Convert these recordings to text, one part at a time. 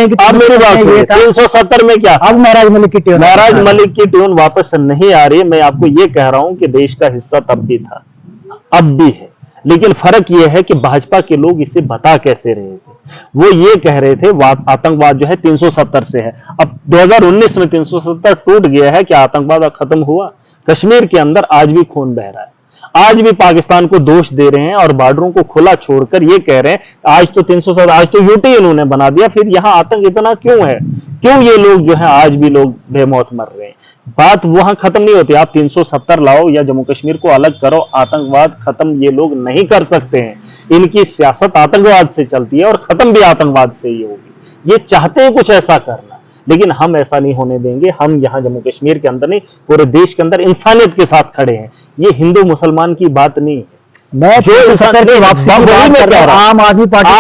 हैं कि आप मेरी बात सुनिए, 370 में क्या अब महराज मलिक की ट्यून वापस नहीं आ रही है। मैं आपको ये कह रहा हूं कि देश का हिस्सा तब भी था, अब भी है, लेकिन फर्क यह है कि भाजपा के लोग इसे बता कैसे रहे थे। वो ये कह रहे थे आतंकवाद जो है 370 से है। अब 2019 में 370 टूट गया है, क्या आतंकवाद खत्म हुआ? कश्मीर के अंदर आज भी खून बह रहा है, आज भी पाकिस्तान को दोष दे रहे हैं और बॉर्डरों को खुला छोड़कर ये कह रहे हैं आज तो 370, आज तो यूटी इन्होंने बना दिया, फिर यहां आतंक इतना क्यों है? क्यों ये लोग जो है आज भी लोग बेमौत मर रहे हैं? बात वहां खत्म नहीं होती। आप 370 लाओ या जम्मू कश्मीर को अलग करो, आतंकवाद खत्म ये लोग नहीं कर सकते हैं। इनकी सियासत आतंकवाद से चलती है और खत्म भी आतंकवाद से ही होगी। ये चाहते हैं कुछ ऐसा करना, लेकिन हम ऐसा नहीं होने देंगे। हम यहाँ जम्मू कश्मीर के अंदर नहीं, पूरे देश के अंदर इंसानियत के साथ खड़े हैं। ये हिंदू मुसलमान की बात नहीं है। मैं जो 370 की वापसी की बात कर रहा हूं, आम आदमी पार्टी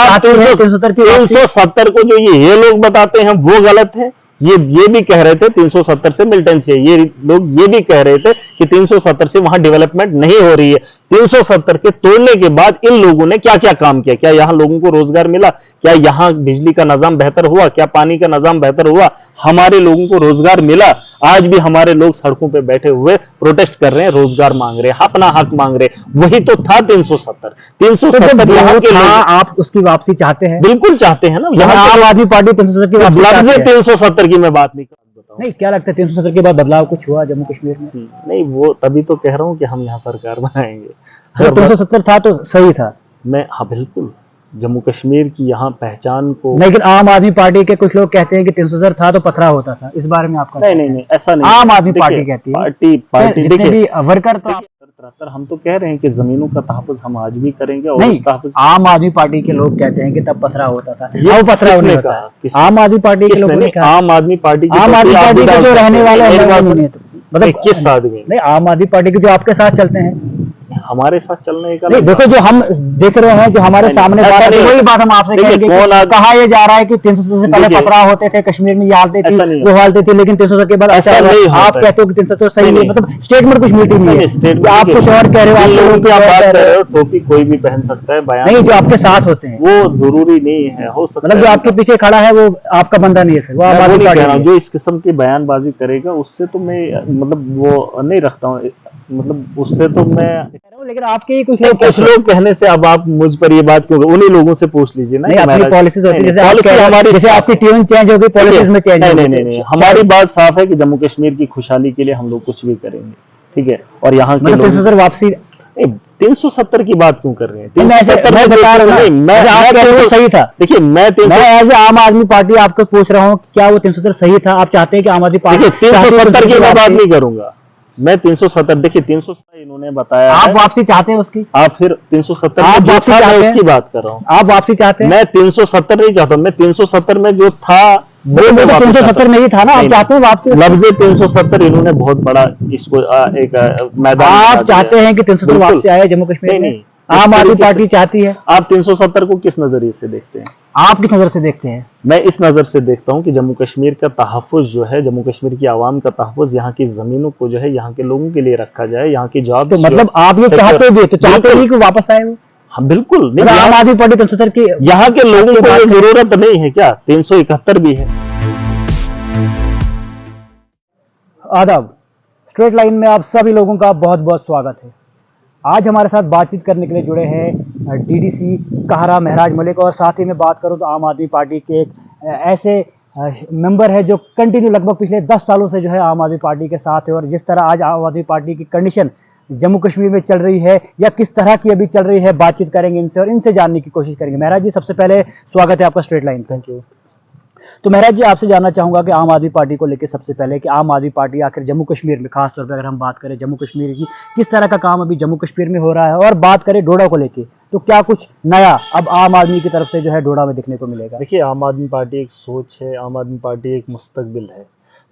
370 को जो ये लोग बताते हैं वो गलत है। ये भी कह रहे थे 370 से मिलिटेंट चाहिए, ये लोग ये भी कह रहे थे कि 370 से वहां डेवलपमेंट नहीं हो रही है। 370 के तोड़ने के बाद इन लोगों ने क्या क्या काम किया? क्या यहां लोगों को रोजगार मिला? क्या यहां बिजली का निजाम बेहतर हुआ? क्या पानी का निजाम बेहतर हुआ? हमारे लोगों को रोजगार मिला? आज भी हमारे लोग सड़कों पे बैठे हुए प्रोटेस्ट कर रहे हैं, रोजगार मांग रहे हैं, अपना हक मांग रहे हैं। वही तो था 370। 370 यहाँ के लोग, आप उसकी वापसी चाहते हैं? बिल्कुल चाहते हैं ना। यहाँ आम आदमी पार्टी 370 की वापसी 370 की मैं बात नहीं कर, नहीं, क्या लगता है 370 के बाद बदलाव कुछ हुआ जम्मू कश्मीर में? नहीं, वो तभी तो कह रहा हूँ कि हम यहाँ सरकार बनाएंगे। अगर 370 था तो सही था। हाँ बिल्कुल, जम्मू कश्मीर की यहाँ पहचान को, लेकिन आम आदमी पार्टी के कुछ लोग कहते हैं कि 370 था तो पथरा होता था। इस बारे में आपका? नहीं, ऐसा नहीं। आम आदमी पार्टी कहती है, पार्टी जितने भी वर्कर तो 73 हम तो कह रहे हैं कि जमीनों का तहफ़्फ़ुज़ हम आज भी करेंगे। और नहीं, आम आदमी पार्टी के लोग कहते हैं कि तब पथरा होता था, ये पथरा होने का। आम आदमी पार्टी के लोगों ने कहा, आम आदमी पार्टी का जो रहने वाले मतलब किस आदमी? नहीं, आम आदमी पार्टी के जो आपके साथ चलते हैं, हमारे साथ चलने का नहीं, देखो जो हम देख रहे हैं, जो हमारे सामने बात है, वही बात हम आपसे कहेंगे। कहा यह जा रहा है कि 370 से पहले पथरा होते थे, कश्मीर में ये हालतें थी, वो हालतें थी, लेकिन 370 के बाद ऐसा नहीं। आप कहते हो कि 370 सही नहीं, मतलब स्टेटमेंट कुछ मिलती नहीं है। आप कुछ और कह रहे हो, टोपी कोई भी पहन सकता है, बयान नहीं, जो आपके साथ होते हैं वो जरूरी नहीं है, हो सकता है। मतलब जो आपके पीछे खड़ा है वो आपका बंदा नहीं है, फिर वो आम आदमी पार्टी। जो इस किस्म की बयानबाजी करेगा उससे तो मैं मतलब वो नहीं रखता हूँ, मतलब उससे तो मैं, लेकिन आपके ही कुछ लोग कहने से अब आप मुझ पर ये बात क्यों? उन्हीं लोगों से पूछ लीजिए ना। अपनी पॉलिसीज होती है, जैसे आपकी ट्यून चेंज होगी, पॉलिसीज में चेंज। नहीं, हमारी बात साफ है कि जम्मू कश्मीर की खुशहाली के लिए हम लोग कुछ भी करेंगे, ठीक है। और यहाँ के 370 वापसी, 370 की बात क्यों कर रहे हैं? मैं बता रहा हूँ, मैं सही था। देखिए, मैं एज आम आदमी पार्टी आपको पूछ रहा हूँ क्या वो 370 सही था? आप चाहते हैं कि आम आदमी पार्टी 370 की मैं बात नहीं करूंगा। मैं 370, देखिए 370 इन्होंने बताया, आप वापसी चाहते हैं उसकी? आप फिर 370 आप वापसी चाहते हैं, उसकी बात कर रहा हूँ। आप वापसी चाहते हैं? मैं 370 नहीं चाहता, मैं 370 में जो था वो 370 नहीं था ना, आप चाहते हैं वापसी? लफ्ज़ 370 इन्होंने बहुत बड़ा इसको एक मैदान, आप चाहते हैं कि 370 वापसी आए जम्मू कश्मीर में? आम आदमी पार्टी चाहती है। आप 370 को किस नजरिए से देखते हैं? आप किस नजर से देखते हैं? मैं इस नजर से देखता हूं कि जम्मू कश्मीर का तहफ़्फ़ुज़ जो है, जम्मू कश्मीर की आवाम का तहफ़्फ़ुज़, यहाँ की जमीनों को जो है यहाँ के लोगों के लिए रखा जाए, यहाँ की जॉब। तो मतलब आप ये चाहते भी, तो चाहते नहीं कि वापस आए वो? हाँ बिल्कुल। आम आदमी पार्टी 370 की यहाँ के लोगों को ये जरूरत नहीं है क्या? 371 भी है। आदाब, स्ट्रेट लाइन में आप सभी लोगों का बहुत बहुत स्वागत है। आज हमारे साथ बातचीत करने के लिए जुड़े हैं डीडीसी काहरा महराज मलिक, और साथ ही में बात करूं तो आम आदमी पार्टी के एक ऐसे मेंबर है जो कंटिन्यू लगभग पिछले 10 सालों से जो है आम आदमी पार्टी के साथ है। और जिस तरह आज आम आदमी पार्टी की कंडीशन जम्मू कश्मीर में चल रही है या किस तरह की अभी चल रही है, बातचीत करेंगे इनसे और इनसे जानने की कोशिश करेंगे। महराज जी, सबसे पहले स्वागत है आपका स्ट्रेट लाइन। Thank you. तो महराज जी, आपसे जानना चाहूँगा कि आम आदमी पार्टी को लेकर सबसे पहले कि आम आदमी पार्टी आखिर जम्मू कश्मीर में, खासतौर पर अगर हम बात करें जम्मू कश्मीर की, किस तरह का काम अभी जम्मू कश्मीर में हो रहा है, और बात करें डोडा को लेके तो क्या कुछ नया अब आम आदमी की तरफ से जो है डोडा में दिखने को मिलेगा? देखिए, आम आदमी पार्टी एक सोच है, आम आदमी पार्टी एक मुस्तकबिल है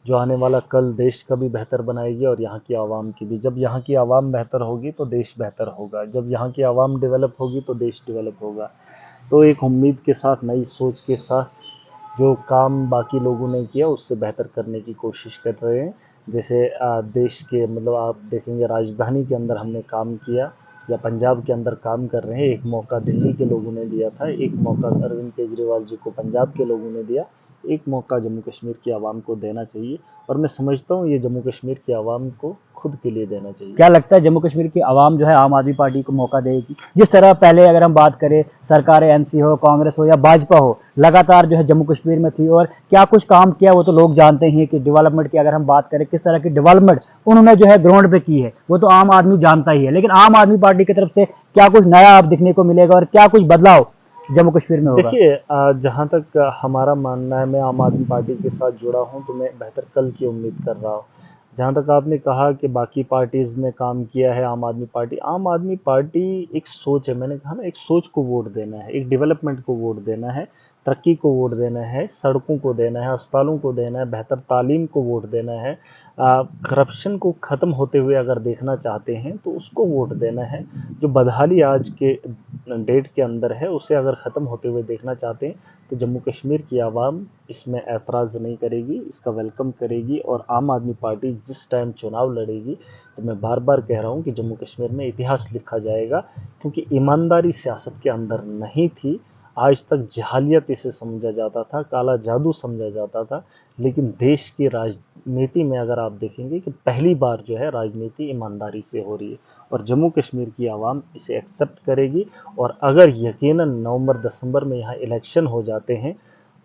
जो आने वाला कल देश का भी बेहतर बनाएगी और यहाँ की आवाम की भी। जब यहाँ की आवाम बेहतर होगी तो देश बेहतर होगा, जब यहाँ की आवाम डेवलप होगी तो देश डेवलप होगा। तो एक उम्मीद के साथ, नई सोच के साथ, जो काम बाकी लोगों ने किया उससे बेहतर करने की कोशिश कर रहे हैं। जैसे देश के, मतलब आप देखेंगे राजधानी के अंदर हमने काम किया या पंजाब के अंदर काम कर रहे हैं। एक मौका दिल्ली के लोगों ने दिया था, एक मौका अरविंद केजरीवाल जी को पंजाब के लोगों ने दिया, एक मौका जम्मू कश्मीर की आवाम को देना चाहिए, और मैं समझता हूँ ये जम्मू कश्मीर की आवाम को खुद के लिए देना चाहिए। क्या लगता है जम्मू कश्मीर की आवाम जो है आम आदमी पार्टी को मौका देगी? जिस तरह पहले अगर हम बात करें सरकारें एनसी हो, कांग्रेस हो या भाजपा हो, लगातार जो है जम्मू कश्मीर में थी और क्या कुछ काम किया वो तो लोग जानते ही हैं कि डेवलपमेंट की अगर हम बात करें किस तरह की डेवलपमेंट उन्होंने जो है ग्राउंड पे की है वो तो आम आदमी जानता ही है, लेकिन आम आदमी पार्टी की तरफ से क्या कुछ नया अब दिखने को मिलेगा और क्या कुछ बदलाव जम्मू कश्मीर में होगा? देखिए, जहाँ तक हमारा मानना है, मैं आम आदमी पार्टी के साथ जुड़ा हूँ तो मैं बेहतर कल की उम्मीद कर रहा हूँ। जहाँ तक आपने कहा कि बाकी पार्टीज ने काम किया है, आम आदमी पार्टी एक सोच है, मैंने कहा ना, एक सोच को वोट देना है, एक डेवलपमेंट को वोट देना है, तरक्की को वोट देना है, सड़कों को देना है, अस्पतालों को देना है, बेहतर तालीम को वोट देना है, करप्शन को ख़त्म होते हुए अगर देखना चाहते हैं तो उसको वोट देना है। जो बदहाली आज के डेट के अंदर है उसे अगर ख़त्म होते हुए देखना चाहते हैं तो जम्मू कश्मीर की आवाम इसमें ऐतराज़ नहीं करेगी, इसका वेलकम करेगी। और आम आदमी पार्टी जिस टाइम चुनाव लड़ेगी तो मैं बार बार कह रहा हूँ कि जम्मू कश्मीर में इतिहास लिखा जाएगा, क्योंकि ईमानदारी सियासत के अंदर नहीं थी। आज तक जहालियत इसे समझा जाता था, काला जादू समझा जाता था, लेकिन देश की राजनीति में अगर आप देखेंगे कि पहली बार जो है राजनीति ईमानदारी से हो रही है और जम्मू कश्मीर की आवाम इसे एक्सेप्ट करेगी। और अगर यकीनन नवंबर-दिसंबर में यहाँ इलेक्शन हो जाते हैं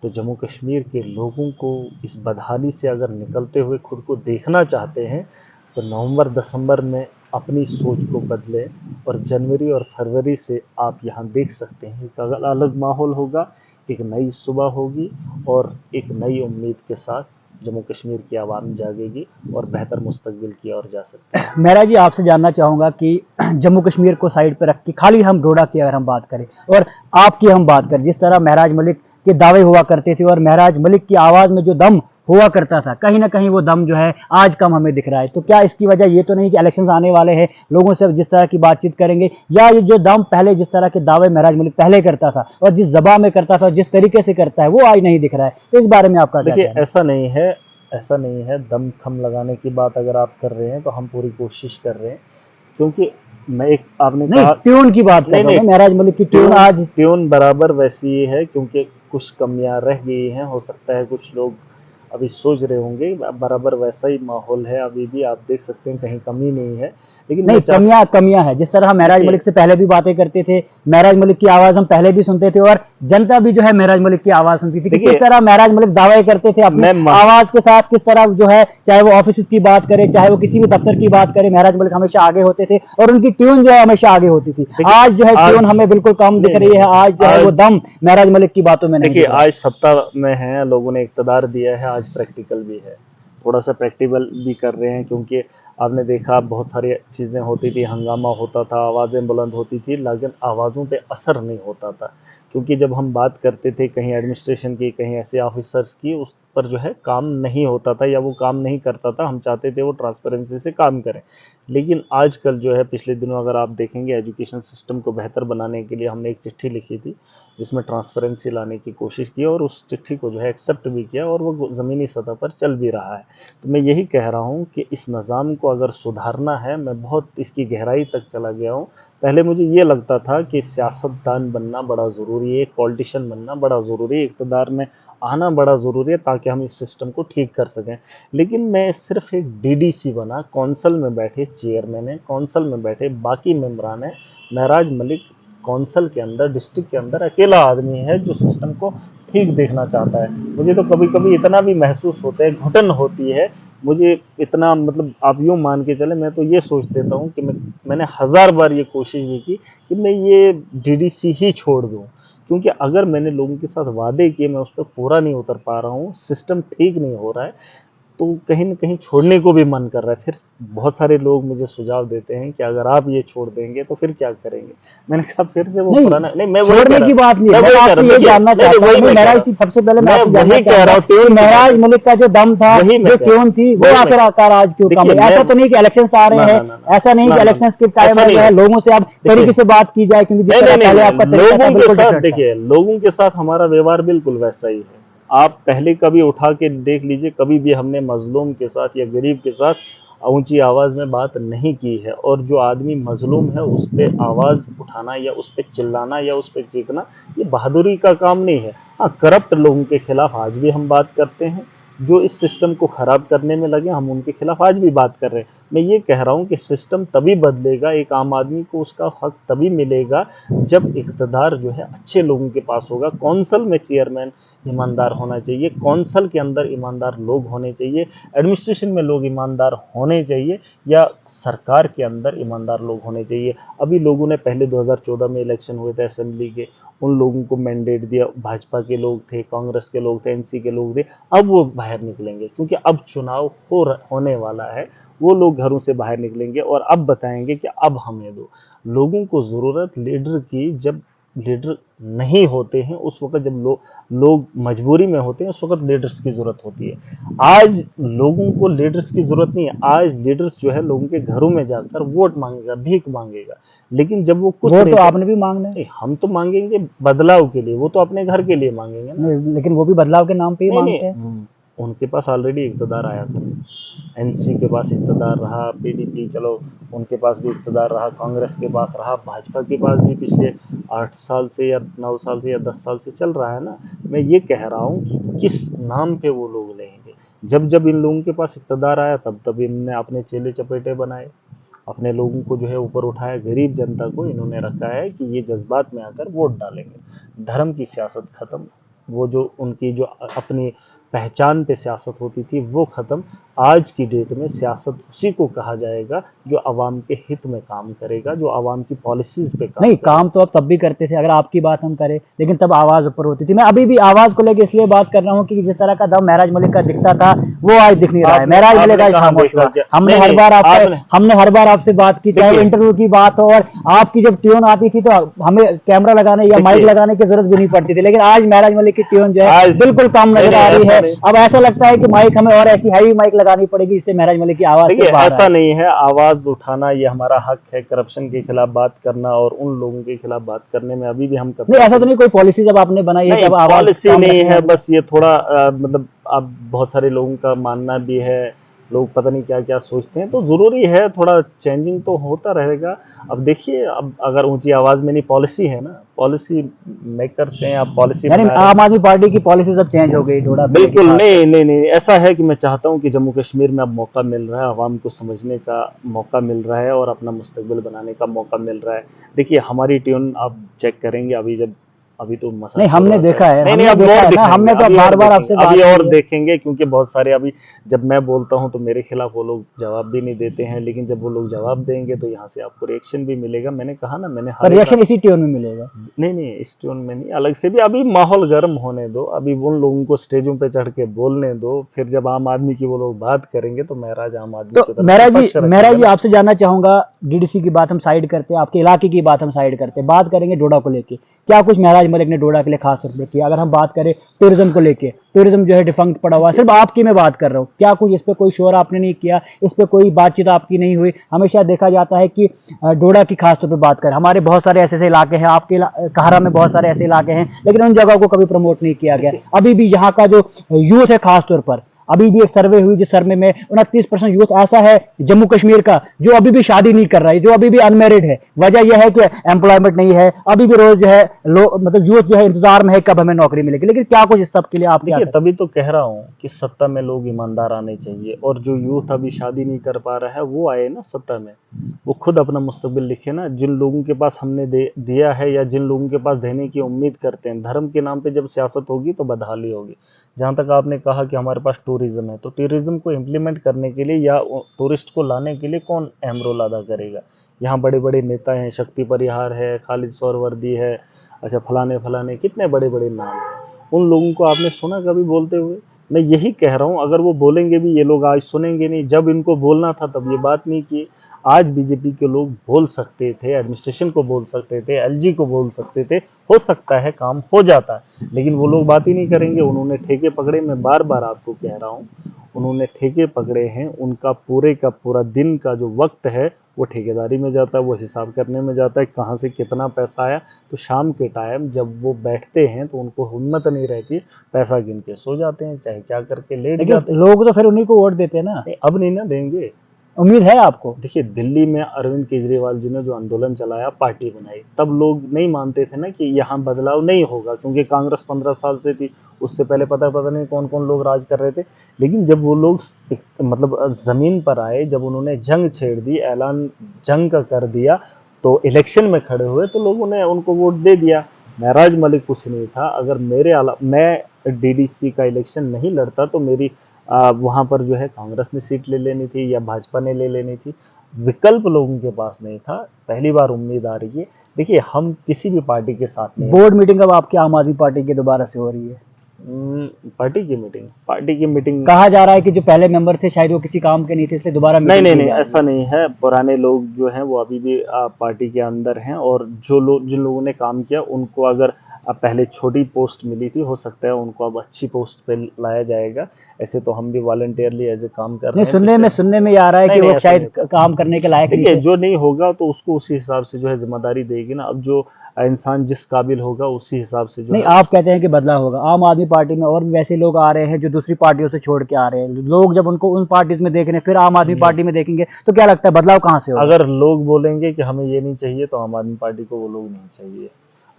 तो जम्मू कश्मीर के लोगों को इस बदहाली से अगर निकलते हुए खुद को देखना चाहते हैं तो नवंबर-दिसंबर में अपनी सोच को बदलें। और जनवरी और फरवरी से आप यहाँ देख सकते हैं एक अलग माहौल होगा, एक नई सुबह होगी और एक नई उम्मीद के साथ जम्मू कश्मीर की आवाम जागेगी और बेहतर मुस्तकबिल की ओर जा सकते हैं। महराज जी, आपसे जानना चाहूँगा कि जम्मू कश्मीर को साइड पर रख के खाली हम डोडा की अगर हम बात करें और आपकी हम बात करें, जिस तरह महराज मलिक के दावे हुआ करते थे और महराज मलिक की आवाज़ में जो दम हुआ करता था, कहीं ना कहीं वो दम जो है आज कम हमें दिख रहा है। तो क्या इसकी वजह ये तो नहीं कि इलेक्शंस आने वाले हैं, लोगों से जिस तरह की बातचीत करेंगे, या ये जो दम पहले जिस तरह के दावे महराज मलिक पहले करता था और जिस जबा में करता था, जिस तरीके से करता है, वो आज नहीं दिख रहा है? तो इस बारे में आपका क्या देखिए, कहना है? ऐसा नहीं है। दम खम लगाने की बात अगर आप कर रहे हैं तो हम पूरी कोशिश कर रहे हैं, क्योंकि मैं एक आपने नहीं, कहा ट्यून की बात कर रहा हूं, महराज मलिक की ट्यून आज ट्यून बराबर वैसी ही है, क्योंकि कुछ कमियां रह गई हैं। हो सकता है कुछ लोग अभी सोच रहे होंगे बराबर वैसा ही माहौल है, अभी भी आप देख सकते हैं कहीं कमी नहीं है। लेकिन नहीं, कमियां है। जिस तरह हम महराज देखिए- मलिक से पहले भी बातें करते थे, महराज मलिक की आवाज हम पहले भी सुनते थे और जनता भी जो है महराज मलिक की आवाज सुनती थी कि देखिए- किस तरह महराज मलिक दावे करते थे अपनी आवाज के साथ, किस तरह जो है, चाहे वो ऑफिस की बात करें, चाहे वो किसी भी दफ्तर की बात करें, महराज मलिक हमेशा आगे होते थे और उनकी ट्यून जो है हमेशा आगे होती थी। आज जो है ट्यून हमें बिल्कुल कम दिख रही है, आज जो है वो दम महराज मलिक की बातों में नहीं। देखिए, आज सत्ता में है, लोगों ने इक़्तिदार दिया है, आज प्रैक्टिकल भी है, थोड़ा सा प्रैक्टिकल भी कर रहे हैं, क्योंकि आपने देखा बहुत सारी चीज़ें होती थी, हंगामा होता था, आवाज़ें बुलंद होती थी, लेकिन आवाज़ों पे असर नहीं होता था, क्योंकि जब हम बात करते थे कहीं एडमिनिस्ट्रेशन की, कहीं ऐसे ऑफिसर्स की, उस पर जो है काम नहीं होता था या वो काम नहीं करता था। हम चाहते थे वो ट्रांसपेरेंसी से काम करें, लेकिन आजकल जो है, पिछले दिनों अगर आप देखेंगे, एजुकेशन सिस्टम को बेहतर बनाने के लिए हमने एक चिट्ठी लिखी थी जिसमें ट्रांसपेरेंसी लाने की कोशिश की और उस चिट्ठी को जो है एक्सेप्ट भी किया और वो ज़मीनी सतह पर चल भी रहा है। तो मैं यही कह रहा हूँ कि इस निज़ाम को अगर सुधारना है, मैं बहुत इसकी गहराई तक चला गया हूँ। पहले मुझे ये लगता था कि सियासतदान बनना बड़ा ज़रूरी है, एक पॉलिटिशियन बनना बड़ा ज़रूरी है, इक़्तिदार में आना बड़ा ज़रूरी है, ताकि हम इस सिस्टम को ठीक कर सकें। लेकिन मैं सिर्फ एक डीडीसी बना, कौंसल में बैठे चेयरमैन है, कौंसल में बैठे बाकी मेंबरान हैं, महराज मलिक कौंसल के अंदर, डिस्ट्रिक्ट के अंदर अकेला आदमी है जो सिस्टम को ठीक देखना चाहता है। मुझे तो कभी कभी इतना भी महसूस होता है, घुटन होती है मुझे, इतना मतलब आप यूँ मान के चले, मैं तो ये सोच देता हूँ कि मैंने 1000 बार ये कोशिश भी की कि मैं ये डीडीसी ही छोड़ दूँ, क्योंकि अगर मैंने लोगों के साथ वादे किए, मैं उस पर पूरा नहीं उतर पा रहा हूँ, सिस्टम ठीक नहीं हो रहा है, तो कहीं न कहीं छोड़ने को भी मन कर रहा है। फिर बहुत सारे लोग मुझे सुझाव देते हैं कि अगर आप ये छोड़ देंगे तो फिर क्या करेंगे? मैंने कहा फिर से वो पुराना नहीं, मैं छोड़ने की बात नहीं है, मैं आपसे ये जानना चाहता हूं, महराज सबसे पहले मैं आपसे जानना चाहता हूं, महराज मलिक का जो दम था, जो ट्यून थी, वो आखिरकार आज क्यों कम है? ऐसा तो नहीं कि इलेक्शंस आ रहे हैं, ऐसा नहीं कि इलेक्शंस के टाइम में जो है लोगों से अब तरीके से बात की जाए, क्योंकि जिस तरह पहले आपका तरीका था बिल्कुल डिफरेंट था। देखिए, लोगों के साथ हमारा व्यवहार बिल्कुल वैसा ही है। आप पहले कभी उठा के देख लीजिए, कभी भी हमने मजलूम के साथ या गरीब के साथ ऊंची आवाज में बात नहीं की है, और जो आदमी मजलूम है उस पे आवाज उठाना या उस पे चिल्लाना या उस पे चीखना ये बहादुरी का काम नहीं है। हाँ, करप्ट लोगों के खिलाफ आज भी हम बात करते हैं, जो इस सिस्टम को खराब करने में लगे हम उनके खिलाफ आज भी बात कर रहे हैं। मैं ये कह रहा हूँ कि सिस्टम तभी बदलेगा, एक आम आदमी को उसका हक तभी मिलेगा जब इक़्तिदार जो है अच्छे लोगों के पास होगा। कौंसल में चेयरमैन ईमानदार होना चाहिए, कौंसल के अंदर ईमानदार लोग होने चाहिए, एडमिनिस्ट्रेशन में लोग ईमानदार होने चाहिए, या सरकार के अंदर ईमानदार लोग होने चाहिए। अभी लोगों ने पहले 2014 में इलेक्शन हुए थे असेंबली के, उन लोगों को मैंडेट दिया, भाजपा के लोग थे, कांग्रेस के लोग थे, एनसी के लोग थे। अब वो बाहर निकलेंगे क्योंकि अब चुनाव होने वाला है। वो लोग घरों से बाहर निकलेंगे और अब बताएंगे कि अब हमें दो। लोगों को ज़रूरत लीडर की जब लीडर नहीं होते हैं, उस वक्त जब लोग मजबूरी में होते हैं, उस वक्त लीडर्स की ज़रूरत होती है। आज लोगों को लीडर्स की ज़रूरत नहीं है। आज लीडर्स जो है लोगों के घरों में जाकर वोट मांगेगा, भीख मांगेगा। लेकिन जब वो कुछ वोट तो आपने भी मांगना है, हम तो मांगेंगे बदलाव के लिए, वो तो अपने घर के लिए मांगेंगे ना। लेकिन वो भी बदलाव के नाम पे ही मांगते हैं। उनके पास ऑलरेडी इक़्तिदार आया था, एनसी के पास इक़्तिदार रहा, पीडीपी चलो उनके पास भी इक़्तिदार रहा, कांग्रेस के पास रहा, भाजपा के पास भी पिछले 8 साल से या 9 साल से या 10 साल से चल रहा है ना। मैं ये कह रहा हूँ कि किस नाम पे वो लोग लेंगे। जब जब इन लोगों के पास इक़्तिदार आया तब तब इनने अपने चेले चपेटे बनाए, अपने लोगों को जो है ऊपर उठाया, गरीब जनता को इन्होंने रखा है कि ये जज्बात में आकर वोट डालेंगे। धर्म की सियासत खत्म, वो जो उनकी जो अपनी पहचान पे सियासत होती थी वो खत्म। आज की डेट में सियासत उसी को कहा जाएगा जो आवाम के हित में काम करेगा, जो आवाम की पॉलिसीज पे काम नहीं, करेगा। काम तो अब तब भी करते थे अगर आपकी बात हम करें, लेकिन तब आवाज ऊपर होती थी। मैं अभी भी आवाज को लेकर इसलिए बात कर रहा हूँ कि जिस तरह का दम महराज मलिक का दिखता था वो आज दिख नहीं रहा है। महराज मलिक आज खामोश हुआ। हमने हर बार आपसे बात की, चाहे इंटरव्यू की बात हो, और आपकी जब ट्यून आती थी तो हमें कैमरा लगाने या माइक लगाने की जरूरत भी नहीं पड़ती थी। लेकिन आज महराज मलिक की ट्यून जो है बिल्कुल कम नजर आ रही है। अब ऐसा लगता है कि माइक हमें और ऐसी हैवी माइक लगानी पड़ेगी इससे महराज मलिक की आवाज ऐसा नहीं है। आवाज उठाना ये हमारा हक है, करप्शन के खिलाफ बात करना और उन लोगों के खिलाफ बात करने में अभी भी हम करते हैं। ऐसा तो नहीं कोई पॉलिसी जब आपने बनाई है, पॉलिसी नहीं है, बस ये थोड़ा मतलब अब बहुत सारे लोगों का मानना भी है, लोग पता नहीं क्या क्या सोचते हैं, तो जरूरी है थोड़ा चेंजिंग तो होता रहेगा। अब देखिए, अब अगर ऊंची आवाज में नहीं, पॉलिसी है ना, पॉलिसी मेकर्स हैं, आप पॉलिसी आम आदमी पार्टी की पॉलिसी सब चेंज हो गई थोड़ा। बिल्कुल नहीं, ऐसा है कि मैं चाहता हूं कि जम्मू कश्मीर में अब मौका मिल रहा है, आवाम को समझने का मौका मिल रहा है और अपना मुस्तकबिल बनाने का मौका मिल रहा है। देखिए हमारी ट्यून आप चेक करेंगे, अभी तो मसला नहीं हमने देखा है, हमने तो बार आपसे अभी और देखेंगे, क्योंकि बहुत सारे अभी जब मैं बोलता हूं तो मेरे खिलाफ वो लोग जवाब भी नहीं देते हैं, लेकिन जब वो लोग जवाब देंगे तो यहाँ से आपको रिएक्शन भी मिलेगा। मैंने कहा ना, मैंने रिएक्शन इसी ट्यून में मिलेगा। नहीं इस ट्यून में नहीं, अलग से भी। अभी माहौल गर्म होने दो, अभी उन लोगों को स्टेजों पे चढ़ के बोलने दो, फिर जब आम आदमी की वो लोग बात करेंगे तो महराज आम आदमी तो महराज जी आपसे जानना चाहूंगा, डीडीसी की बात हम साइड करते हैं, आपके इलाके की बात हम साइड करते हैं, बात करेंगे डोडा को लेके। क्या कुछ महराज मलिक ने डोडा के लिए खास तौर पर किया? अगर हम बात करें टूरिज्म को लेके, टूरिज्म जो है डिफंक्ट पड़ा हुआ, सिर्फ आपकी मैं बात कर रहा हूँ, क्या कुछ इस पे कोई शोर आपने नहीं किया, इस पे कोई बातचीत आपकी नहीं हुई? हमेशा देखा जाता है कि डोडा की खास तौर पे बात करें, हमारे बहुत सारे ऐसे इलाके हैं, आपके कहरा में बहुत सारे ऐसे इलाके हैं, लेकिन उन जगहों को कभी प्रमोट नहीं किया गया। अभी भी यहाँ का जो यूथ है खास तौर पर, अभी भी एक सर्वे हुई जिस सर्वे में 29% यूथ ऐसा है जम्मू कश्मीर का जो अभी भी शादी नहीं कर रहा है, जो अभी भी अनमेरिड है। वजह यह है कि एम्प्लॉयमेंट नहीं है, अभी भी रोज जो है मतलब यूथ जो है इंतजार में है कब हमें नौकरी मिलेगी। लेकिन क्या कुछ इस सब के लिए आप देखिए, तभी तो कह रहा हूँ कि सत्ता में लोग ईमानदार आने चाहिए, और जो यूथ अभी शादी नहीं कर पा रहा है वो आए ना सत्ता में, वो खुद अपना मुस्तकबिल लिखे ना। जिन लोगों के पास हमने दिया है या जिन लोगों के पास देने की उम्मीद करते हैं, धर्म के नाम पे जब सियासत होगी तो बदहाली होगी। जहाँ तक आपने कहा कि हमारे पास टूरिज्म है, तो टूरिज्म को इम्प्लीमेंट करने के लिए या टूरिस्ट को लाने के लिए कौन अहम रोल अदा करेगा? यहाँ बड़े बड़े नेता हैं, शक्ति परिहार है, खालिद सोहरावर्दी है, अच्छा फलाने कितने बड़े बड़े नाम हैं। उन लोगों को आपने सुना कभी बोलते हुए? मैं यही कह रहा हूँ, अगर वो बोलेंगे भी, ये लोग आज सुनेंगे नहीं। जब इनको बोलना था तब ये बात नहीं की। आज बीजेपी के लोग बोल सकते थे, एडमिनिस्ट्रेशन को बोल सकते थे, एलजी को बोल सकते थे, हो सकता है काम हो जाता है, लेकिन वो लोग बात ही नहीं करेंगे। उन्होंने ठेके पकड़े, मैं बार बार आपको कह रहा हूँ, उन्होंने ठेके पकड़े हैं। उनका पूरे का पूरा दिन का जो वक्त है वो ठेकेदारी में जाता है, वो हिसाब करने में जाता है कहाँ से कितना पैसा आया। तो शाम के टाइम जब वो बैठते हैं तो उनको हिम्मत नहीं रहती, पैसा गिन के सो जाते हैं, चाहे क्या करके लेट जाते हैं। लोग तो फिर उन्हीं को वोट देते हैं ना। अब नहीं ना देंगे, उम्मीद है आपको? देखिए, दिल्ली में अरविंद केजरीवाल जी ने जो आंदोलन चलाया, पार्टी बनाई, तब लोग नहीं मानते थे ना कि यहाँ बदलाव नहीं होगा, क्योंकि कांग्रेस 15 साल से थी, उससे पहले पता पता नहीं कौन कौन लोग राज कर रहे थे। लेकिन जब वो लोग मतलब जमीन पर आए, जब उन्होंने जंग छेड़ दी, ऐलान जंग का कर दिया, तो इलेक्शन में खड़े हुए तो लोगों ने उनको वोट दे दिया। महराज मलिक कुछ नहीं था, अगर मैं डीडीसी का इलेक्शन नहीं लड़ता तो मेरी वहां पर जो है कांग्रेस ने सीट ले लेनी थी या भाजपा ने ले लेनी थी। विकल्प लोगों के पास नहीं था। पहली बार उम्मीद आ रही है। देखिए, हम किसी भी पार्टी के साथ नहीं। बोर्ड मीटिंग अब आपकी आम आदमी पार्टी की दोबारा से हो रही है? पार्टी की मीटिंग कहा जा रहा है कि जो पहले मेंबर थे शायद वो किसी काम के नहीं थे, इसलिए दोबारा नहीं मीटिंग नहीं की नहीं, जा रही ऐसा नहीं है। पुराने लोग जो हैं वो अभी भी पार्टी के अंदर हैं, और जिन लोगों ने काम किया उनको अगर पहले छोटी पोस्ट मिली थी, हो सकता है उनको अब अच्छी पोस्ट पे लाया जाएगा। ऐसे तो हम भी वॉलंटियरली एज ए काम कर रहे नहीं, हैं। सुनने में ये आ रहा है नहीं कि नहीं, वो ऐसा शायद नहीं। काम करने के लायक नहीं देखिए, थे। जो नहीं होगा तो उसको उसी हिसाब से जो है जिम्मेदारी देगी ना। अब जो इंसान जिस काबिल होगा उसी हिसाब से जो नहीं, है। आप कहते हैं कि बदलाव होगा। आम आदमी पार्टी में और भी वैसे लोग आ रहे हैं जो दूसरी पार्टियों से छोड़ के आ रहे हैं। लोग जब उनको उन पार्टीज में देख रहे हैं, फिर आम आदमी पार्टी में देखेंगे, तो क्या लगता है बदलाव कहाँ से होगा? अगर लोग बोलेंगे कि हमें ये नहीं चाहिए, तो आम आदमी पार्टी को वो लोग नहीं चाहिए।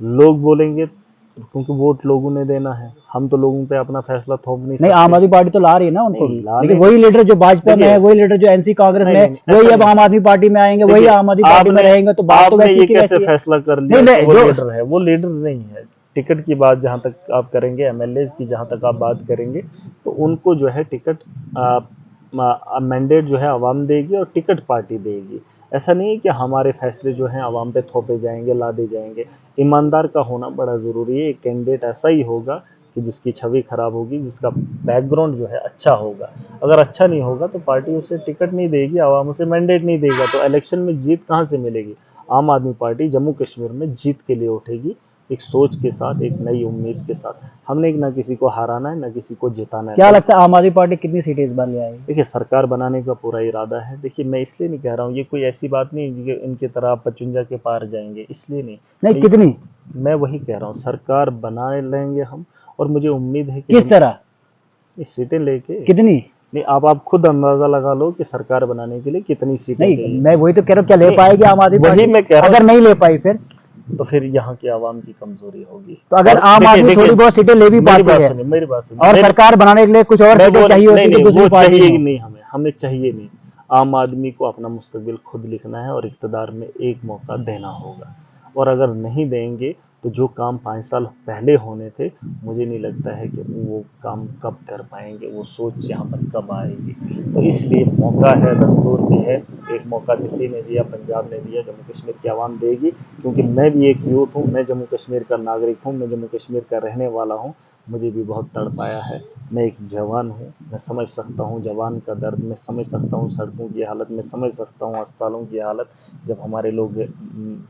लोग बोलेंगे, क्योंकि वोट लोगों ने देना है, हम तो लोगों पे अपना फैसला थोप नहीं नहीं, सकते। आम आदमी पार्टी तो ला रही है ना उनको नहीं, भी। ला लेकिन नहीं वही लीडर जो भाजपा में है, देखिए, वही लीडर जो एनसी कांग्रेस में नहीं, है, नहीं, वही ऐसा अब नहीं। आम आदमी पार्टी में आएंगे, वही देखिए, आम आदमी पार्टी में रहेंगे, तो बात तो आपने वैसी ये की कैसे वैसी है। फैसला कर लिया नहीं, कि वो जो लीडर है? वो लीडर नहीं है। टिकट की बात जहां तक आप करेंगे, एमएलए की जहां तक आप बात करेंगे, तो उनको जो है टिकट मैंडेट जो है आवाम देगी और टिकट पार्टी देगी। ऐसा नहीं है कि हमारे फैसले जो हैं आवाम पे थोपे जाएंगे, लादे जाएंगे। ईमानदार का होना बड़ा ज़रूरी है। एक कैंडिडेट ऐसा ही होगा कि जिसकी छवि खराब होगी, जिसका बैकग्राउंड जो है अच्छा होगा। अगर अच्छा नहीं होगा तो पार्टी उसे टिकट नहीं देगी, आवाम उसे मैंडेट नहीं देगा, तो इलेक्शन में जीत कहाँ से मिलेगी? आम आदमी पार्टी जम्मू कश्मीर में जीत के लिए उठेगी, एक सोच के साथ, एक नई उम्मीद के साथ। हमने ना किसी को हराना है, ना किसी को जिताना है। क्या लगता है आम आदमी पार्टी कितनी सीटें इस बार ले आएगी? देखिए, सरकार बनाने का पूरा इरादा है। देखिए, मैं इसलिए नहीं कह रहा हूँ, ये कोई ऐसी बात नहीं है कि इनकी तरह आप 55 के पार जाएंगे, इसलिए नहीं। नहीं, कितनी? मैं वही कह रहा हूँ, सरकार बना लेंगे हम, और मुझे उम्मीद है कि किस तरह? इस सीटें लेके। कितनी? नहीं, आप खुद अंदाजा लगा लो कि सरकार बनाने के लिए कितनी सीटें नहीं, चाहिए। मैं वही तो कह रहा हूँ, क्या ले पाएगी आम आदमी वही पार्टी? मैं कह रहा हूँ। अगर नहीं ले पाई फिर? तो फिर यहाँ की आवाम की कमजोरी होगी। तो अगर और आम देखिए- आदमी देखिए, थोड़ी बहुत सीटें ले भी मेरी पाती बात है सुनिए, मेरी बात सुनिए। और मेरी- सरकार बनाने के लिए कुछ और मैं सीटें बोल- चाहिए होती नहीं तो नहीं, दूसरी वो पार्टी चाहिए में। नहीं, हमें चाहिए नहीं। आम आदमी को अपना मुस्तकबिल खुद लिखना है और इक़्तिदार में एक मौका देना होगा। और अगर नहीं देंगे तो जो काम 5 साल पहले होने थे, मुझे नहीं लगता है कि वो काम कब कर पाएंगे, वो सोच यहाँ पर कब आएगी। तो इसलिए मौका है, दस्तूर भी है। एक मौका दिल्ली ने दिया, पंजाब ने दिया, जम्मू कश्मीर की आवाम देगी। क्योंकि मैं भी एक यूथ हूँ, मैं जम्मू कश्मीर का नागरिक हूँ, मैं जम्मू कश्मीर का रहने वाला हूँ। मुझे भी बहुत तड़पाया है। मैं एक जवान हूँ, मैं समझ सकता हूँ जवान का दर्द, मैं समझ सकता हूँ सड़कों की हालत, मैं समझ सकता हूँ अस्पतालों की हालत। जब हमारे लोग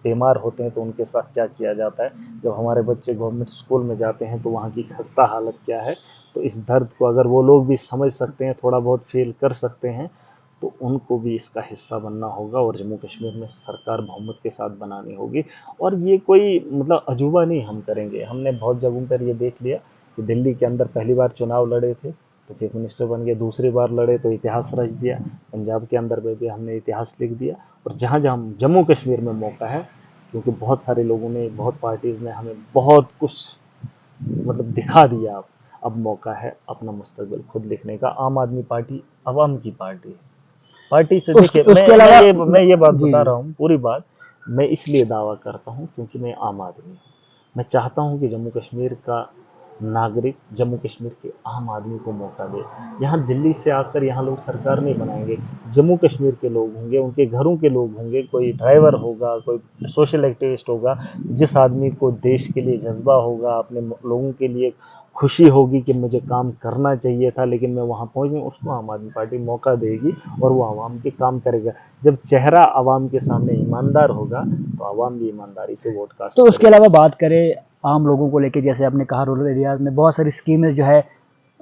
बीमार होते हैं तो उनके साथ क्या किया जाता है, जब हमारे बच्चे गवर्नमेंट स्कूल में जाते हैं तो वहाँ की खस्ता हालत क्या है। तो इस दर्द को अगर वो लोग भी समझ सकते हैं, थोड़ा बहुत फील कर सकते हैं, तो उनको भी इसका हिस्सा बनना होगा और जम्मू कश्मीर में सरकार बहुमत के साथ बनानी होगी। और ये कोई मतलब अजूबा नहीं हम करेंगे। हमने बहुत जगहों पर ये देख लिया कि दिल्ली के अंदर पहली बार चुनाव लड़े थे तो चीफ मिनिस्टर बन गए, दूसरी बार लड़े तो इतिहास रच दिया। पंजाब के अंदर भी हमने इतिहास लिख दिया। और जहाँ जहाँ जम्मू कश्मीर में मौका है, क्योंकि बहुत सारे लोगों ने, बहुत पार्टीज़ ने हमें बहुत कुछ मतलब दिखा दिया। अब मौका है अपना मुस्तकबिल खुद लिखने का। आम आदमी पार्टी आवाम की पार्टी है। पार्टी से देखिए, उसके अलावा मैं ये बात जी, बता रहा हूँ, पूरी बात मैं इसलिए दावा करता हूँ क्योंकि मैं आम आदमी हूँ। मैं चाहता हूँ कि जम्मू कश्मीर का नागरिक जम्मू कश्मीर के आम आदमी को मौका दे। यहाँ दिल्ली से आकर यहाँ लोग सरकार नहीं बनाएंगे, जम्मू कश्मीर के लोग होंगे, उनके घरों के लोग होंगे। कोई ड्राइवर होगा, कोई सोशल एक्टिविस्ट होगा, जिस आदमी को देश के लिए जज्बा होगा, अपने लोगों के लिए खुशी होगी कि मुझे काम करना चाहिए था लेकिन मैं वहाँ पहुँच गई, उसको आम आदमी पार्टी मौका देगी और वो आवाम के काम करेगा। जब चेहरा आवाम के सामने ईमानदार होगा तो आवाम भी ईमानदारी से वोट कास्ट तो उसके अलावा बात करें आम लोगों को लेकर, जैसे आपने कहा रूरल एरियाज में बहुत सारी स्कीमें जो है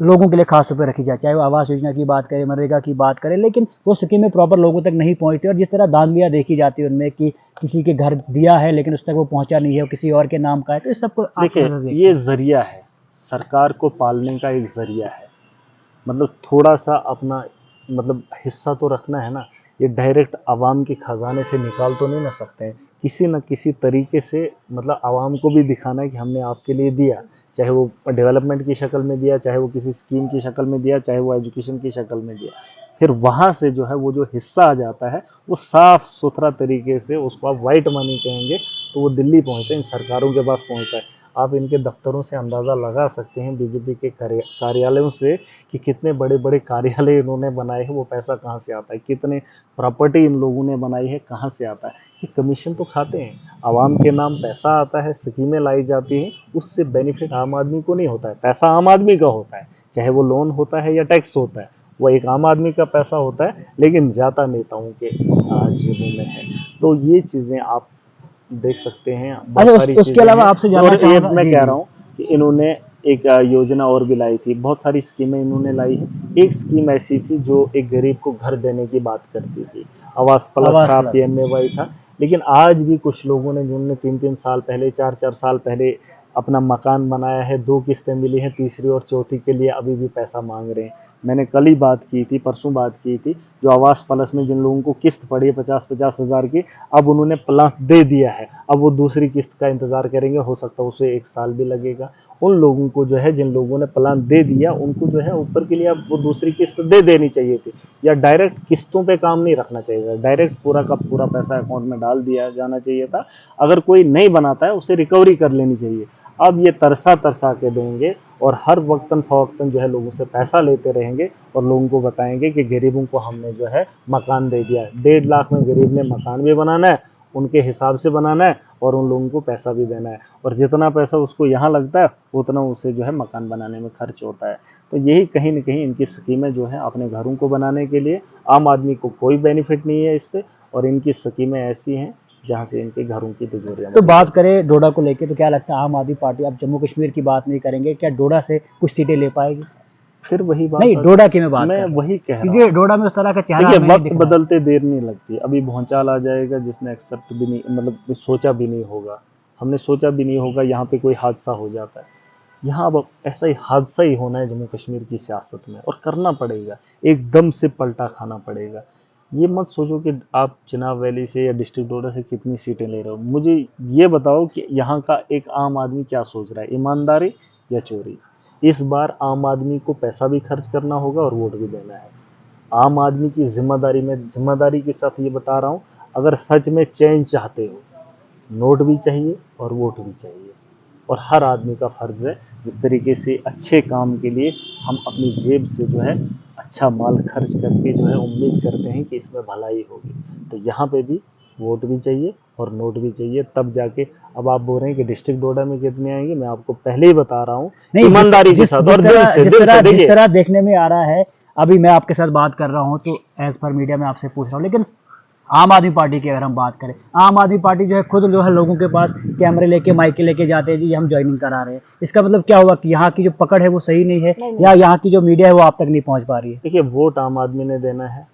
लोगों के लिए खास तौर पर रखी जाए, चाहे वो आवास योजना की बात करें, मनरेगा की बात करें, लेकिन वो स्कीमें प्रॉपर लोगों तक नहीं पहुंचती। और जिस तरह दांधलियाँ देखी जाती है उनमें कि किसी के घर दिया है लेकिन उस तक वो पहुंचा नहीं है, वो किसी और के नाम का है, तो इस सबको आप कैसे देखिए, देखते हैं? ये जरिया है, सरकार को पालने का एक जरिया है। मतलब थोड़ा सा अपना मतलब हिस्सा तो रखना है ना। ये डायरेक्ट आवाम के खजाने से निकाल तो नहीं ना सकते हैं, किसी न किसी तरीके से मतलब आवाम को भी दिखाना है कि हमने आपके लिए दिया, चाहे वो डेवलपमेंट की शक्ल में दिया, चाहे वो किसी स्कीम की शक्ल में दिया, चाहे वो एजुकेशन की शक्ल में दिया। फिर वहाँ से जो है वो जो हिस्सा आ जाता है वो साफ सुथरा तरीके से, उसको आप वाइट मनी कहेंगे, तो वो दिल्ली पहुँचते हैं, इन सरकारों के पास पहुँचता है। आप इनके दफ्तरों से अंदाज़ा लगा सकते हैं, बीजेपी के कार्यालयों से, कि कितने बड़े बड़े कार्यालय इन्होंने बनाए हैं, वो पैसा कहाँ से आता है, कितने प्रॉपर्टी इन लोगों ने बनाई है, कहाँ से आता है। कि कमीशन तो खाते हैं, आवाम के नाम पैसा आता है, स्कीमें लाई जाती हैं, उससे बेनिफिट आम आदमी को नहीं होता है। पैसा आम आदमी का होता है, चाहे वो लोन होता है या टैक्स होता है, वो एक आम आदमी का पैसा होता है, लेकिन ज़्यादा नेताओं के जेबों में है। तो ये चीज़ें आप देख सकते हैं, बहुत सारी उसके अलावा आपसे जानना और ये चाहूंगा, मैं जी, कह जी। रहा हूँ कि इन्होंने एक योजना और भी लाई थी, बहुत सारी स्कीमें इन्होंने लाई है। एक स्कीम ऐसी थी जो एक गरीब को घर देने की बात करती थी, आवास प्लस आवास था, प्लस। पीएमएवाई था। लेकिन आज भी कुछ लोगों ने, जिन्होंने 3-3 साल पहले, 4-4 साल पहले अपना मकान बनाया है, 2 किस्तें मिली हैं, तीसरी और चौथी के लिए अभी भी पैसा मांग रहे हैं। मैंने कल ही बात की थी, परसों बात की थी, जो आवास प्लस में जिन लोगों को किस्त पड़ी है 50-50 हज़ार की, अब उन्होंने प्लान दे दिया है, अब वो दूसरी किस्त का इंतजार करेंगे, हो सकता है उसे 1 साल भी लगेगा। उन लोगों को जो है, जिन लोगों ने प्लान दे दिया, उनको जो है ऊपर के लिए अब वो दूसरी किस्त दे देनी चाहिए थी, या डायरेक्ट किस्तों पे काम नहीं रखना चाहिए था, डायरेक्ट पूरा का पूरा पैसा अकाउंट में डाल दिया जाना चाहिए था। अगर कोई नहीं बनाता है उसे रिकवरी कर लेनी चाहिए। अब ये तरसा तरसा के देंगे और हर वक्तन फवक्तन जो है लोगों से पैसा लेते रहेंगे और लोगों को बताएंगे कि गरीबों को हमने जो है मकान दे दिया है। 1.5 लाख में गरीब ने मकान भी बनाना है, उनके हिसाब से बनाना है, और उन लोगों को पैसा भी देना है, और जितना पैसा उसको यहाँ लगता है उतना उसे जो है मकान बनाने में खर्च होता है। तो यही कहीं न कहीं इनकी स्कीमें जो है अपने घरों को बनाने के लिए, आम आदमी को कोई बेनिफिट नहीं है इससे, और इनकी स्कीमें ऐसी हैं जहाँ से इनके घरों की तिजोरियां तो बात करें डोडा को लेके, तो क्या लगता है आम आदमी पार्टी, अब जम्मू कश्मीर की बात नहीं करेंगे, क्या डोडा से कुछ सीटें ले पाएगी? फिर वही बात नहीं, डोडा की मैं बात मैं कर रहा हूं, वही कह रहा क्योंकि हूँ। डोडा में उस तरह का चेहरा देखिए, हमें नहीं वक्त दिख रहा है। बदलते देर नहीं लगती, अभी भूचाल आ जाएगा जिसने एक्सेप्ट भी नहीं, मतलब सोचा भी नहीं होगा, हमने सोचा भी नहीं होगा यहाँ पे कोई हादसा हो जाता है। यहाँ अब ऐसा ही हादसा ही होना है जम्मू कश्मीर की सियासत में, और करना पड़ेगा, एकदम से पलटा खाना पड़ेगा। ये मत सोचो कि आप चिनाब वैली से या डिस्ट्रिक्ट डोडा से कितनी सीटें ले रहे हो, मुझे ये बताओ कि यहाँ का एक आम आदमी क्या सोच रहा है, ईमानदारी या चोरी। इस बार आम आदमी को पैसा भी खर्च करना होगा और वोट भी देना है। आम आदमी की जिम्मेदारी, में जिम्मेदारी के साथ ये बता रहा हूँ, अगर सच में चेंज चाहते हो, नोट भी चाहिए और वोट भी चाहिए, और हर आदमी का फर्ज है, जिस तरीके से अच्छे काम के लिए हम अपनी जेब से जो है अच्छा माल खर्च करके जो है उम्मीद करते हैं कि इसमें भलाई होगी, तो यहाँ पे भी वोट भी चाहिए और नोट भी चाहिए, तब जाके। अब आप बोल रहे हैं कि डिस्ट्रिक्ट डोडा में कितने आएंगे, मैं आपको पहले ही बता रहा हूँ, नहीं, ईमानदारी के साथ और दिल से, जिस देखिए। तरह देखने में आ रहा है, अभी मैं आपके साथ बात कर रहा हूँ तो एज पर मीडिया में आपसे पूछ रहा हूँ, लेकिन आम आदमी पार्टी की अगर हम बात करें, आम आदमी पार्टी जो है खुद जो है लोगों के पास कैमरे लेके, माइक लेके जाते हैं, जी हम ज्वाइनिंग करा रहे हैं। इसका मतलब क्या हुआ कि यहाँ की जो पकड़ है वो सही नहीं है, या यहाँ की जो मीडिया है वो आप तक नहीं पहुँच पा रही है? देखिए, वोट आम आदमी ने देना है,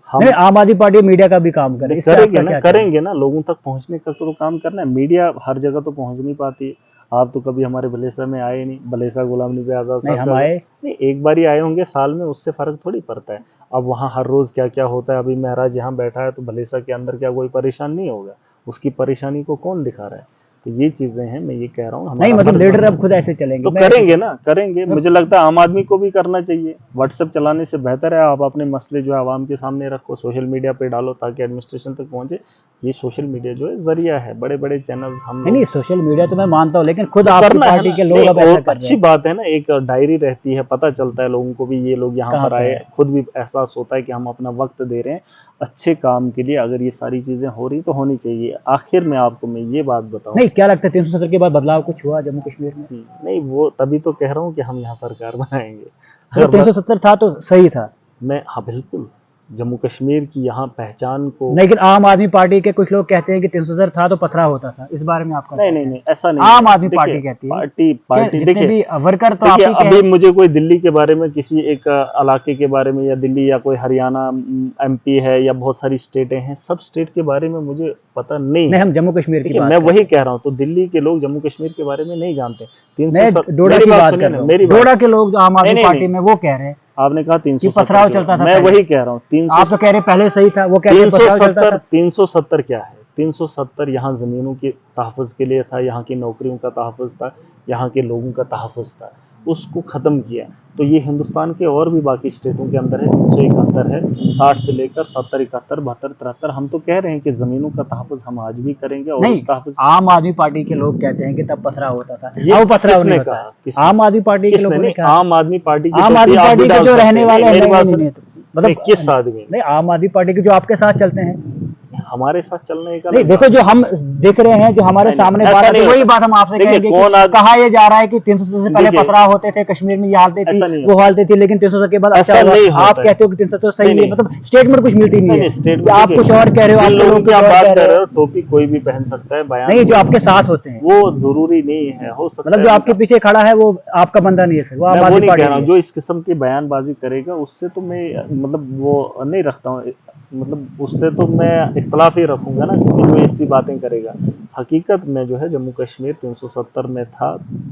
नहीं, आम आदमी पार्टी मीडिया का भी काम करे, करेंगे ना, लोगों तक पहुंचने का तो काम करना है। मीडिया हर जगह तो पहुंच नहीं पाती है। आप तो कभी हमारे भलेसा में आए नहीं, भलेसा गुलाम नबी आजाद नहीं, साहब हम आए नहीं, एक बार ही आए होंगे साल में, उससे फर्क थोड़ी पड़ता है। अब वहाँ हर रोज क्या क्या होता है, अभी महराज यहाँ बैठा है तो भलेसा के अंदर क्या कोई परेशान नहीं होगा, उसकी परेशानी को कौन दिखा रहा है? तो ये चीजें हैं, मैं ये कह रहा हूँ। नहीं, मतलब लीडर अब खुद ऐसे चलेंगे तो करेंगे ना, करेंगे। मुझे लगता है आम आदमी को भी करना चाहिए। व्हाट्सएप चलाने से बेहतर है आप अपने मसले जो है आवाम के सामने रखो, सोशल मीडिया पे डालो ताकि एडमिनिस्ट्रेशन तक पहुंचे। ये सोशल मीडिया जो है जरिया है, बड़े बड़े चैनल हम नहीं, सोशल मीडिया तो मैं मानता हूँ, लेकिन खुद आपकी पार्टी के लोग अब ऐसा कर रहे हैं। अच्छी बात है ना, एक डायरी रहती है, पता चलता है लोगों को भी ये लोग यहाँ पर आए, खुद भी एहसास होता है कि हम अपना वक्त दे रहे हैं अच्छे काम के लिए। अगर ये सारी चीजें हो रही तो होनी चाहिए। आखिर में आपको मैं ये बात बताऊं, नहीं, क्या लगता है 370 के बाद बदलाव कुछ हुआ जम्मू कश्मीर में? नहीं, वो तभी तो कह रहा हूँ कि हम यहाँ सरकार बनाएंगे। अगर 370 था तो सही था। हाँ बिल्कुल, जम्मू कश्मीर की यहाँ पहचान को, लेकिन आम आदमी पार्टी के कुछ लोग कहते हैं कि 370 था तो पथरा होता था, इस बारे में आपका? नहीं, ऐसा नहीं। आम आदमी पार्टी कहती है, पार्टी जितने भी वर्कर तो देखिए, अभी मुझे कोई दिल्ली के बारे में, किसी एक इलाके के बारे में, या दिल्ली या कोई हरियाणा एमपी है या बहुत सारी स्टेटें हैं, सब स्टेट के बारे में मुझे पता नहीं। हम जम्मू कश्मीर की बात, मैं वही कह रहा हूँ, तो दिल्ली के लोग जम्मू कश्मीर के बारे में नहीं जानते। डोडा की बात कर रहा हूँ, डोडा के लोग आम आदमी पार्टी में वो कह रहे हैं आपने कहा 370 पथराव चलता था मैं पहले। वही कह रहा हूँ। आप तो कह रहे पहले सही था, वो कह रहे पथराव चलता था। 370 क्या है? 370 यहाँ जमीनों के तहफ़्फ़ुज़ के लिए था, यहाँ की नौकरियों का तहफ़्फ़ुज़ था, यहाँ के लोगों का तहफ़्फ़ुज़ था, उसको ख़त्म किया। तो ये हिंदुस्तान के और भी बाकी स्टेटों के अंदर है, 371 है, 60 से लेकर 70, 71, 72, 73। हम तो कह रहे हैं कि ज़मीनों का तहफ़्फ़ुज़ हम आज भी करेंगे और नहीं, उस तहफ़्फ़ुज़ आम आदमी पार्टी के लोग कहते हैं कि तब पथराव होता था, ये अब पथराव किसने नहीं होता कहा? है। आम आदमी पार्टी के किसने? लोगों ने नहीं, कहा। आम आदमी पार्टी की आम तो आदमी आप भी पार्टी के डाल जो सकते रहने हैं। वाले हैं, मेरी बात नहीं, सुन- नहीं, किस आदमी? नहीं, आम आदमी पार्टी के जो आपके साथ चलते हैं। हमारे साथ चलने का नहीं, देखो जो हम देख रहे हैं, जो हमारे नहीं, सामने ऐसा बात है, नहीं वही होता। बात हम आपसे देखिए, कहेंगे कौन कि कहा यह जा रहा है कि 370 से पहले देखिए, पथराव होते थे, कश्मीर में ये हालतें थी, ऐसा नहीं वो हालतें थी, लेकिन 370 के बाद ऐसा अच्छा हुआ। नहीं होता आप है। कहते हो कि 370 सही नहीं, है, नहीं। मतलब स्टेटमेंट कुछ मिलती नहीं है। स्टेटमेंट कि आप कुछ और कह रहे हो, जिन आपके लोगों लोग की कुछ आप और बात कह कर रहे रहे हो। हो, टोपी कोई भी पहन सकता है, बयान नहीं, जो आपके साथ होते हैं, वो जरूरी नहीं है, हो सकता मतलब है जो आपके उनका। पीछे खड़ा है वो आपका बंदा नहीं है, फिर वो आम मैं वो आदमी नहीं कह पार्टी रहा हूँ, है। जो इस किस्म की बयानबाजी करेगा उससे तो मैं मतलब वो नहीं रखता हूँ, मतलब उससे तो मैं इख्तलाफ ही रखूंगा ना, क्योंकि जो ऐसी बातें करेगा। हकीकत में जो है जम्मू कश्मीर 370 में था,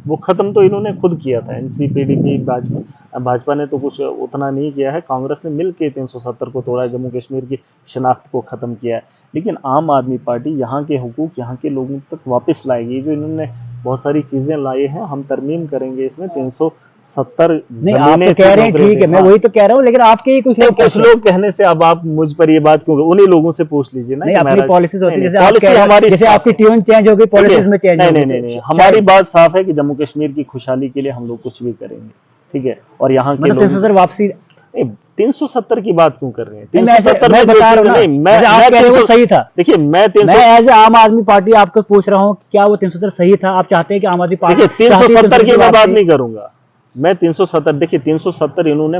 वो खत्म तो इन्होंने खुद किया था। एनसीपीडीपी भाजपा ने तो कुछ उतना नहीं किया है, कांग्रेस ने मिलकर 370 को तोड़ा है, जम्मू कश्मीर की शनाख्त को खत्म किया है। लेकिन आम आदमी पार्टी यहाँ के हुकूक यहाँ के लोगों तक वापस लाएगी। जो इन्होंने बहुत सारी चीजें लाई हैं, हम तरमीम करेंगे इसमें। 370 नहीं, आप तो कह रहे हैं ठीक है, मैं वही तो कह रहा हूँ, लेकिन आपके ही कुछ लोग कुछ लोग कहने से अब आप मुझ पर ये बात क्यों? उन्हीं लोगों से पूछ लीजिए ना। नहीं, कि अपनी महाराज- पॉलिसीज होती है, नहीं, जैसे आप पॉलिसी कह रहे हैं, हमारी जैसे साफ आपकी है। ट्यून चेंज होगी, पॉलिसीज में चेंज नहीं होगी। नहीं नहीं नहीं, हमारी बात साफ है कि जम्मू कश्मीर की खुशहाली के लिए हम लोग कुछ भी करेंगे, ठीक है। और यहाँ के मतलब लोग 370 वापसी। 370 की बात क्यों कर रहे हैं? नहीं, मैं 370 बता रहा हूँ ना, नहीं, जैसे आप कह रहे हैं वो सही था। देखिए, मैं एज आम आदमी पार्टी आपको पूछ रहा हूँ, क्या वो 370 सही था? आप चाहते हैं कि आम आदमी पार्टी देखिए 370 की मैं बात नहीं करूंगा। मैं 370, देखिए 370 इन्होंने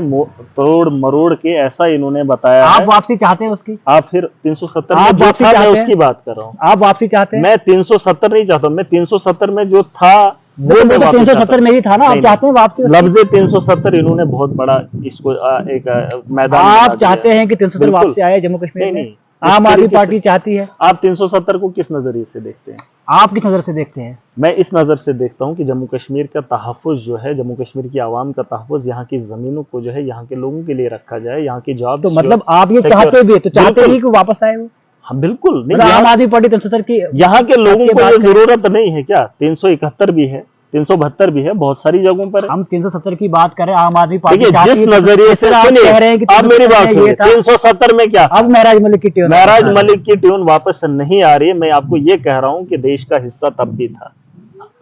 तोड़ मरोड़ के ऐसा इन्होंने बताया आप है। वापसी चाहते हैं उसकी? आप फिर 370 आप में जो वापसी था मैं चाहते उसकी बात कर रहा हूँ। आप वापसी चाहते हैं? मैं 370 नहीं चाहता, मैं 370 में जो था वो मैं वापस 370 में ही था ना, आप चाहते हैं वापसी? लफ्ज 370 इन्होंने बहुत बड़ा इसको एक मैदान आप चाहते हैं कि 370 वापसी आए जम्मू कश्मीर में? नहीं, आम आदमी पार्टी चाहती है। आप 370 को किस नजरिए से देखते हैं? आप किस नजर से देखते हैं? मैं इस नज़र से देखता हूं कि जम्मू कश्मीर का तहफ़्फ़ुज़ जो है, जम्मू कश्मीर की आवाम का तहफ़्फ़ुज़, यहाँ की ज़मीनों को जो है यहाँ के लोगों के लिए रखा जाए, यहाँ की जॉब। तो मतलब आप ये चाहते भी, तो चाहते नहीं कि वापस आए वो? हाँ बिल्कुल नहीं। मतलब आम आदमी पार्टी 370 की यहाँ के लोगों को ये जरूरत नहीं है क्या? 371 भी है, 372 भी है, बहुत सारी जगहों पर। हम 370 की बात करें, आम आदमी पार्टी जिस नजरिए से आप कह रहे हैं कि आप मेरी बात सुनिए, 370 में क्या? अब महराज मलिक की ट्यून, महराज मलिक की ट्यून वापस नहीं आ रही है। मैं आपको ये कह रहा हूं कि देश का हिस्सा तब भी था,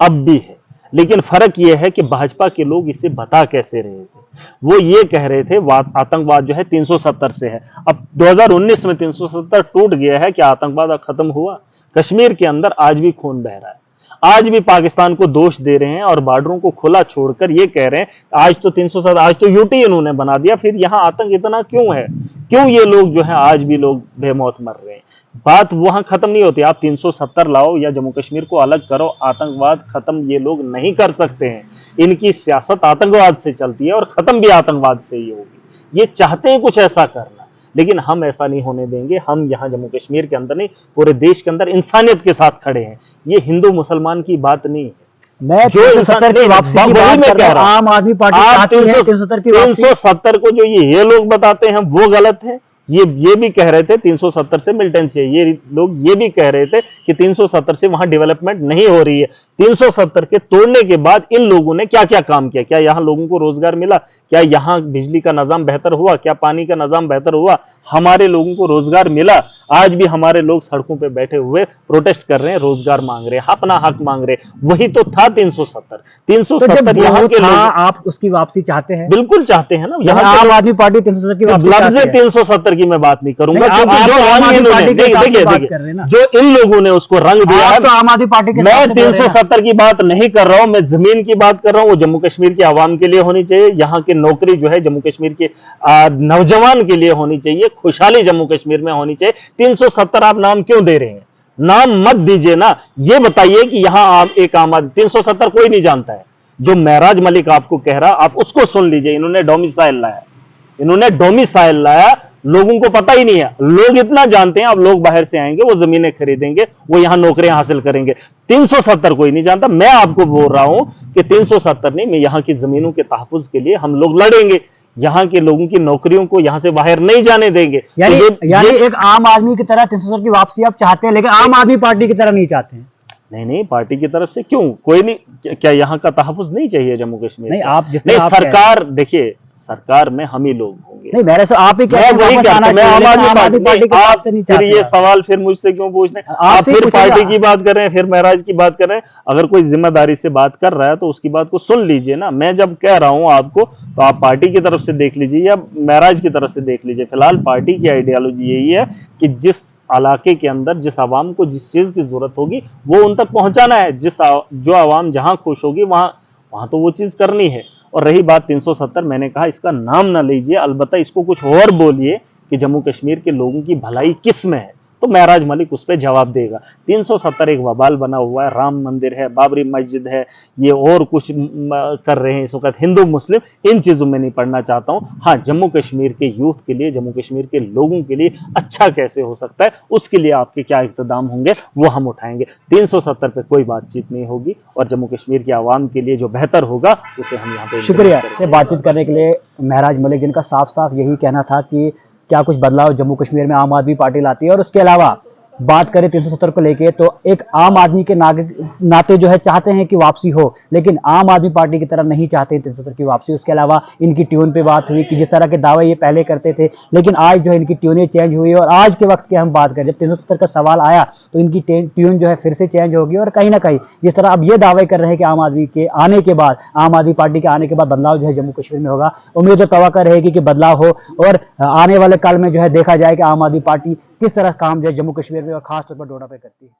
अब भी है, लेकिन फर्क यह है कि भाजपा के लोग इसे बता कैसे रहे थे। वो ये कह रहे थे आतंकवाद जो है 370 से है। अब 2019 में 370 टूट गया है, क्या आतंकवाद खत्म हुआ? कश्मीर के अंदर आज भी खून बह रहा है, आज भी पाकिस्तान को दोष दे रहे हैं और बॉर्डरों को खुला छोड़कर ये कह रहे हैं आज तो 370, आज तो यूटी इन्होंने बना दिया, फिर यहां आतंक इतना क्यों है? क्यों ये लोग जो है आज भी लोग बेमौत मर रहे हैं? बात वहां खत्म नहीं होती। आप 370 लाओ या जम्मू कश्मीर को अलग करो, आतंकवाद खत्म ये लोग नहीं कर सकते हैं। इनकी सियासत आतंकवाद से चलती है और खत्म भी आतंकवाद से ही होगी। ये चाहते हैं कुछ ऐसा करना, लेकिन हम ऐसा नहीं होने देंगे। हम यहाँ जम्मू कश्मीर के अंदर नहीं, पूरे देश के अंदर इंसानियत के साथ खड़े हैं। ये हिंदू मुसलमान की बात नहीं है। मैं जो 370 की वापसी की बात कर रहा हूं, आम आदमी पार्टी चाहती है 370 की वापसी। 370 को जो ये लोग बताते हैं वो गलत है। ये भी कह रहे थे 370 से मिलिटेंसी है, ये लोग ये भी कह रहे थे कि 370 से वहां डेवलपमेंट नहीं हो रही है। 370 के तोड़ने के बाद इन लोगों ने क्या क्या काम किया? क्या यहाँ लोगों को रोजगार मिला? क्या यहाँ बिजली का निजाम बेहतर हुआ? क्या पानी का निजाम बेहतर हुआ? हमारे लोगों को रोजगार मिला? आज भी हमारे लोग सड़कों पे बैठे हुए प्रोटेस्ट कर रहे हैं, रोजगार मांग रहे हैं, अपना हक मांग रहे हैं। वही तो था 370। 370 यहाँ के लोग, आप उसकी वापसी चाहते हैं? बिल्कुल चाहते हैं ना। यहाँ आम आदमी पार्टी 370 की वापसी चाहती है। 370 की मैं बात नहीं करूंगा, जो इन लोगों ने उसको रंग दिया है, तो आम आदमी पार्टी के। मैं 370 की बात नहीं कर रहा हूं, मैं जमीन की बात कर रहा हूं। वो जम्मू कश्मीर के आवाम के लिए होनी चाहिए, यहाँ की नौकरी जो है जम्मू कश्मीर के नौजवान के लिए होनी चाहिए, खुशहाली जम्मू कश्मीर में होनी चाहिए। 370 आप नाम क्यों दे रहे हैं? नाम मत दीजिए ना, ये बताइए कि यहां एक आम आदमी 370 कोई नहीं जानता है। जो महराज मलिक आपको कह रहा, आप उसको सुन लीजिए। इन्होंने डोमिसाइल लाया, इन्होंने डोमिसाइल लाया, लोगों को पता ही नहीं है। लोग इतना जानते हैं, अब लोग बाहर से आएंगे, वो जमीनें खरीदेंगे, वो यहां नौकरियां हासिल करेंगे। 370 कोई नहीं जानता। मैं आपको बोल रहा हूं कि 370 नहीं, मैं यहां की जमीनों के तहफ्फुज के लिए हम लोग लड़ेंगे। यहाँ के लोगों की नौकरियों को यहाँ से बाहर नहीं जाने देंगे। यानी तो यानी एक आम आदमी की तरह 370 की वापसी आप चाहते हैं, लेकिन आम आदमी पार्टी की तरह नहीं चाहते हैं। नहीं नहीं, पार्टी की तरफ से क्यों, कोई नहीं, क्या यहाँ का तहफ़्फ़ुज़ नहीं चाहिए जम्मू कश्मीर नहीं, का? आप जिस नहीं, तरह आप कह रहे हैं। सरकार देखिए, सरकार में हम ही लोग होंगे। नहीं, मेरे से आप ही कह मैं रहे हैं वही वापस कहता आना हूं, मैं चाहिए, आम लेकिन आदमी आम आदमी पार्टी के आप हिसाब से नहीं फिर चाहते ये आप। सवाल फिर मुझसे क्यों पूछ रहे हैं? आप आपसे ही फिर पूछेगा। पार्टी की बात कर रहे हैं, फिर महराज की बात कर रहे हैं। अगर कोई जिम्मेदारी से बात कर रहा है तो उसकी बात को सुन लीजिए ना। मैं जब कह रहा हूं आपको, तो आप पार्टी की तरफ से देख लीजिए या महराज की तरफ से देख लीजिए। फिलहाल पार्टी की आइडियोलॉजी यही है कि जिस इलाके के अंदर जिस आवाम को जिस चीज की जरूरत होगी वो उन तक पहुंचाना है। जो आवाम जहां खुश होगी वहां वहां तो वो चीज करनी है। और रही बात 370, मैंने कहा इसका नाम ना लीजिए, अलबत्ता इसको कुछ और बोलिए कि जम्मू कश्मीर के लोगों की भलाई किस में है, तो महराज मलिक उस पर जवाब देगा। 370 एक वबाल बना हुआ है, राम मंदिर है, बाबरी मस्जिद है, ये और कुछ कर रहे हैं इस वक्त हिंदू मुस्लिम, इन चीजों में नहीं पढ़ना चाहता हूं। हाँ, जम्मू कश्मीर के यूथ के लिए, जम्मू कश्मीर के लोगों के लिए अच्छा कैसे हो सकता है, उसके लिए आपके क्या इक़्तिदाम होंगे वो हम उठाएंगे। 370 पे कोई बातचीत नहीं होगी, और जम्मू कश्मीर के आवाम के लिए जो बेहतर होगा उसे हम यहाँ पे शुक्रिया से बातचीत करने के लिए महराज मलिक, जिनका साफ साफ यही कहना था कि क्या कुछ बदलाव जम्मू कश्मीर में आम आदमी पार्टी लाती है। और उसके अलावा बात करें 370 को लेके, तो एक आम आदमी के नाते जो है चाहते हैं कि वापसी हो, लेकिन आम आदमी पार्टी की तरफ नहीं चाहते 370 की वापसी। उसके अलावा इनकी ट्यून पे बात हुई कि जिस तरह के दावे ये पहले करते थे, लेकिन आज जो है इनकी ट्यूनें चेंज हुई। और आज के वक्त की हम बात करें, जब 370 का सवाल आया तो इनकी ट्यून जो है फिर से चेंज होगी। और कहीं ना कहीं जिस तरह अब ये दावे कर रहे हैं कि आम आदमी के आने के बाद, आम आदमी पार्टी के आने के बाद बदलाव जो है जम्मू कश्मीर में होगा, उम्मीद और तवक्को रहेगी कि बदलाव हो और आने वाले काल में जो है देखा जाए कि आम आदमी पार्टी किस तरह काम जो है जम्मू कश्मीर में और खासतौर पर डोडा पे करती है।